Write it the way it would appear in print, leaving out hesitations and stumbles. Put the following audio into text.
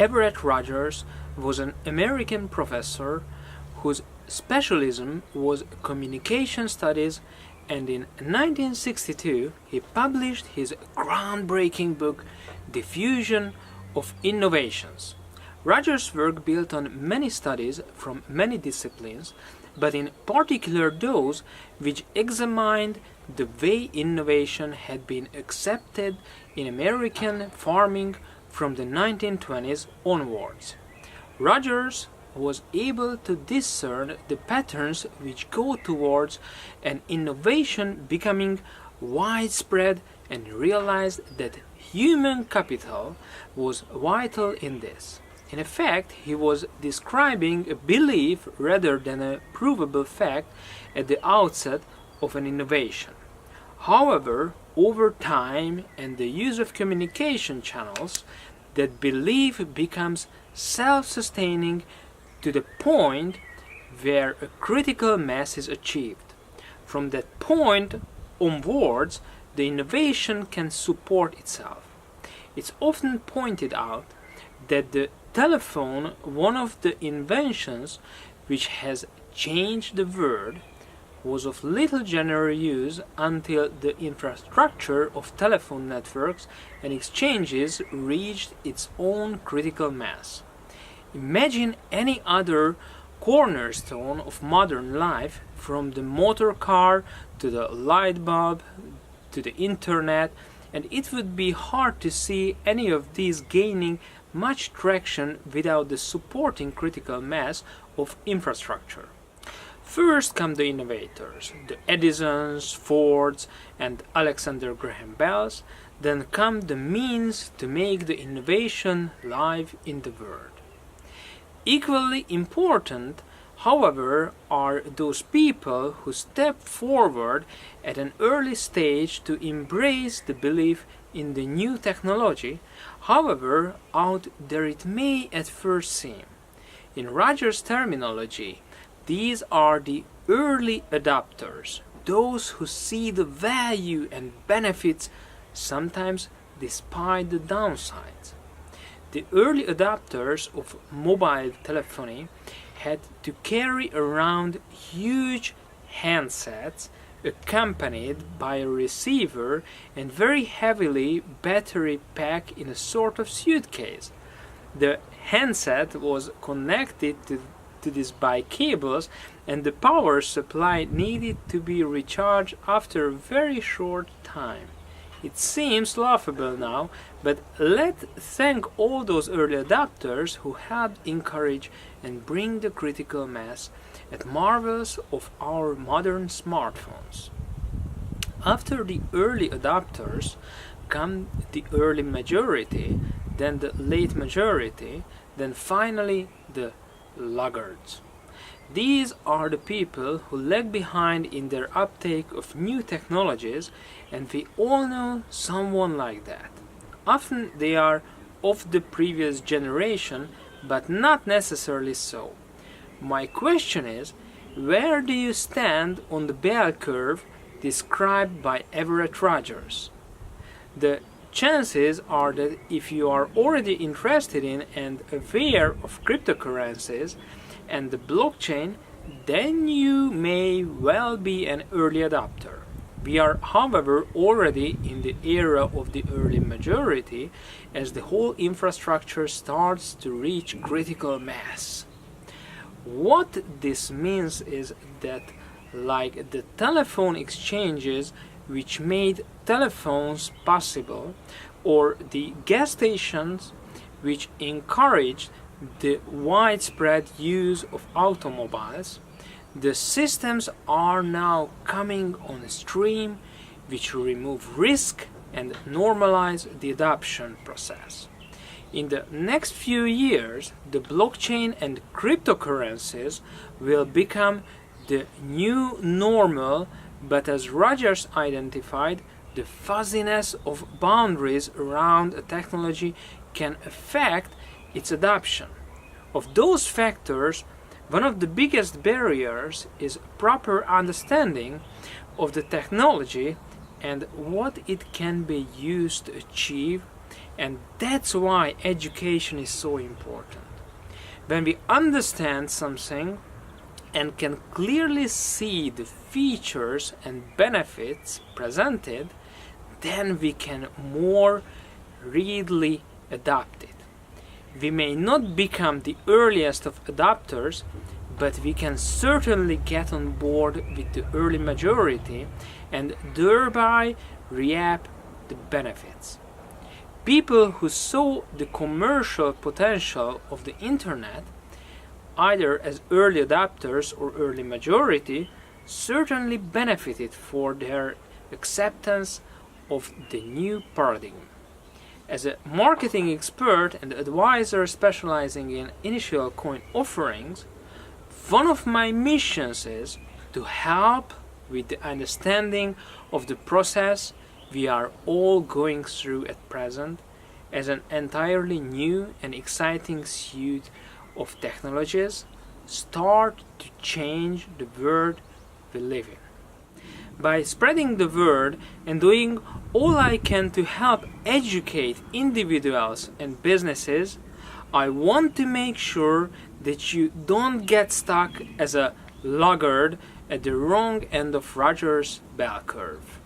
Everett Rogers was an American professor whose specialism was communication studies, and in 1962 he published his groundbreaking book Diffusion of Innovations. Rogers' work built on many studies from many disciplines, but in particular those which examined the way innovation had been accepted in American farming from the 1920s onwards. Rogers was able to discern the patterns which go towards an innovation becoming widespread and realized that human capital was vital in this. In effect, he was describing a belief rather than a provable fact at the outset of an innovation. However, over time and the use of communication channels, that belief becomes self-sustaining to the point where a critical mass is achieved. From that point onwards, the innovation can support itself. It's often pointed out that the telephone, one of the inventions which has changed the world, was of little general use until the infrastructure of telephone networks and exchanges reached its own critical mass. Imagine any other cornerstone of modern life, from the motor car to the light bulb to the internet, and it would be hard to see any of these gaining much traction without the supporting critical mass of infrastructure. First come the innovators, the Edisons, Fords, and Alexander Graham Bells. Then come the means to make the innovation live in the world. Equally important, however, are those people who step forward at an early stage to embrace the belief in the new technology, however out there it may at first seem. In Rogers' terminology, these are the early adopters, those who see the value and benefits, sometimes despite the downsides. The early adopters of mobile telephony had to carry around huge handsets accompanied by a receiver and very heavily battery packed in a sort of suitcase. The handset was connected to this by cables, and the power supply needed to be recharged after a very short time. It seems laughable now, but let's thank all those early adopters who helped encourage and bring the critical mass at marvels of our modern smartphones. After the early adopters come the early majority, then the late majority, then finally the Laggards. These are the people who lag behind in their uptake of new technologies, and we all know someone like that. Often they are of the previous generation, but not necessarily so. My question is, where do you stand on the bell curve described by Everett Rogers? The chances are that if you are already interested in and aware of cryptocurrencies and the blockchain, then you may well be an early adopter. We are, however, already in the era of the early majority, as the whole infrastructure starts to reach critical mass. What this means is that, like the telephone exchanges which made telephones possible, or the gas stations which encouraged the widespread use of automobiles, the systems are now coming on stream which remove risk and normalize the adoption process. In the next few years, the blockchain and cryptocurrencies will become the new normal, but as Rogers identified, the fuzziness of boundaries around a technology can affect its adoption. Of those factors, one of the biggest barriers is proper understanding of the technology and what it can be used to achieve, And that's why education is so important. When we understand something and can clearly see the features and benefits presented, then we can more readily adopt it. We may not become the earliest of adopters, but we can certainly get on board with the early majority and thereby reap the benefits. People who saw the commercial potential of the internet, either as early adopters or early majority, certainly benefited for their acceptance of the new paradigm. As a marketing expert and advisor specializing in initial coin offerings, one of my missions is to help with the understanding of the process we are all going through at present as an entirely new and exciting suite of technologies start to change the world we live in. By spreading the word and doing all I can to help educate individuals and businesses, I want to make sure that you don't get stuck as a laggard at the wrong end of Rogers' bell curve.